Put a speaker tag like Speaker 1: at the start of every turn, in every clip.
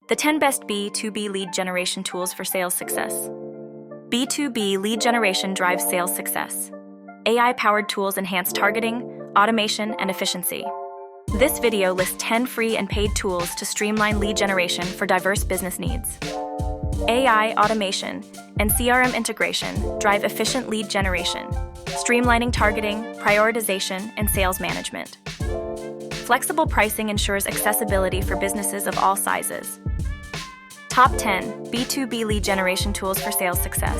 Speaker 1: The 10 best B2B lead generation tools for sales success. B2B lead generation drives sales success. AI-powered tools enhance targeting, automation, and efficiency. This video lists 10 free and paid tools to streamline lead generation for diverse business needs. AI, automation, and CRM integration drive efficient lead generation, streamlining targeting, prioritization, and sales management. Flexible pricing ensures accessibility for businesses of all sizes. Top 10 B2B lead generation tools for sales success.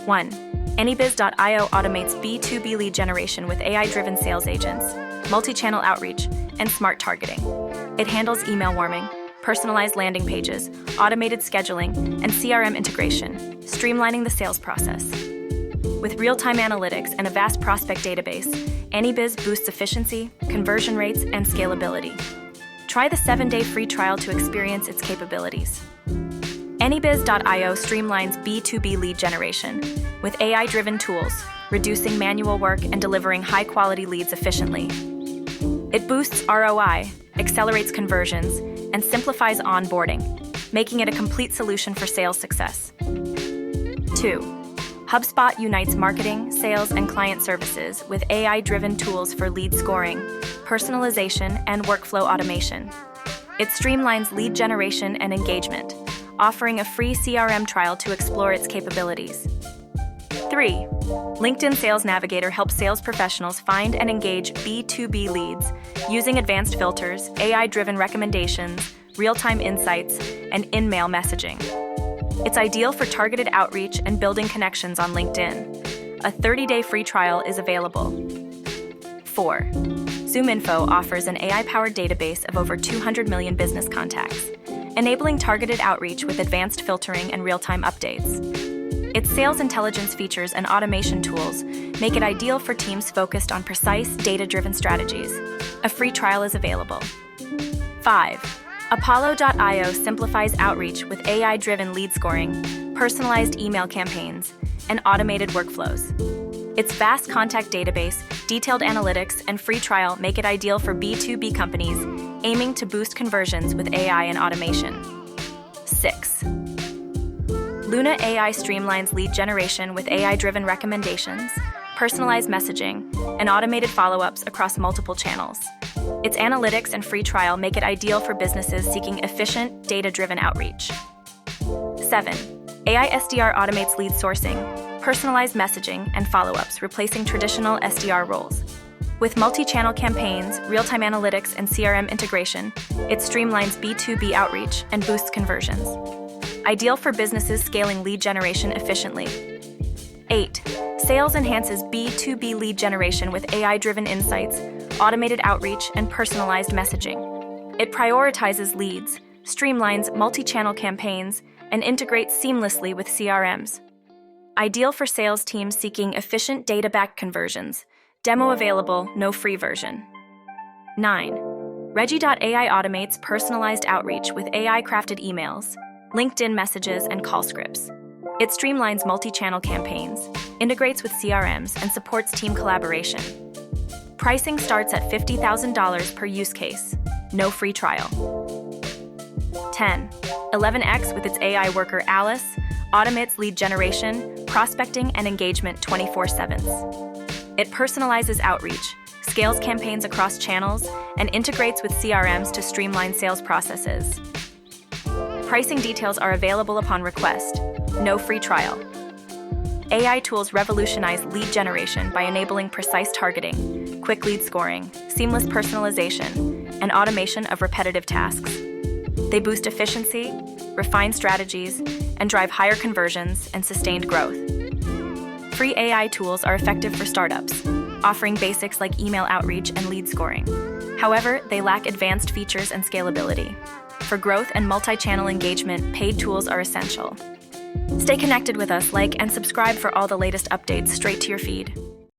Speaker 1: 1. AnyBiz.io automates B2B lead generation with AI-driven sales agents, multi-channel outreach, and smart targeting. It handles email warming, personalized landing pages, automated scheduling, and CRM integration, streamlining the sales process. With real-time analytics and a vast prospect database, AnyBiz boosts efficiency, conversion rates, and scalability. Try the 7-day free trial to experience its capabilities. AnyBiz.io streamlines B2B lead generation with AI-driven tools, reducing manual work and delivering high-quality leads efficiently. It boosts ROI, accelerates conversions, and simplifies onboarding, making it a complete solution for sales success. 2. HubSpot unites marketing, sales, and client services with AI-driven tools for lead scoring, personalization, and workflow automation. It streamlines lead generation and engagement, offering a free CRM trial to explore its capabilities. 3. LinkedIn Sales Navigator helps sales professionals find and engage B2B leads using advanced filters, AI-driven recommendations, real-time insights, and in-mail messaging. It's ideal for targeted outreach and building connections on LinkedIn. A 30-day free trial is available. 4. ZoomInfo offers an AI-powered database of over 200 million business contacts, enabling targeted outreach with advanced filtering and real-time updates. Its sales intelligence features and automation tools make it ideal for teams focused on precise, data-driven strategies. A free trial is available. 5. Apollo.io simplifies outreach with AI-driven lead scoring, personalized email campaigns, and automated workflows. Its vast contact database, detailed analytics, and free trial make it ideal for B2B companies aiming to boost conversions with AI and automation. 6. Luna AI streamlines lead generation with AI-driven recommendations, personalized messaging, and automated follow-ups across multiple channels. Its analytics and free trial make it ideal for businesses seeking efficient, data-driven outreach. 7. AI SDR automates lead sourcing, personalized messaging, and follow-ups, replacing traditional SDR roles. With multi-channel campaigns, real-time analytics, and CRM integration, it streamlines B2B outreach and boosts conversions. Ideal for businesses scaling lead generation efficiently. 8. Sales enhances B2B lead generation with AI-driven insights, automated outreach, and personalized messaging. It prioritizes leads, streamlines multi-channel campaigns, and integrates seamlessly with CRMs. Ideal for sales teams seeking efficient data-backed conversions. Demo available, no free version. 9. Reggie.ai automates personalized outreach with AI-crafted emails, LinkedIn messages, and call scripts. It streamlines multi-channel campaigns, integrates with CRMs, and supports team collaboration. Pricing starts at $50,000 per use case. No free trial. 10. 11x with its AI worker Alice automates lead generation, prospecting, and engagement 24/7. It personalizes outreach, scales campaigns across channels, and integrates with CRMs to streamline sales processes. Pricing details are available upon request. No free trial. AI tools revolutionize lead generation by enabling precise targeting, quick lead scoring, seamless personalization, and automation of repetitive tasks. They boost efficiency, refine strategies, and drive higher conversions and sustained growth. Free AI tools are effective for startups, offering basics like email outreach and lead scoring. However, they lack advanced features and scalability. For growth and multi-channel engagement, paid tools are essential. Stay connected with us, like and subscribe for all the latest updates straight to your feed.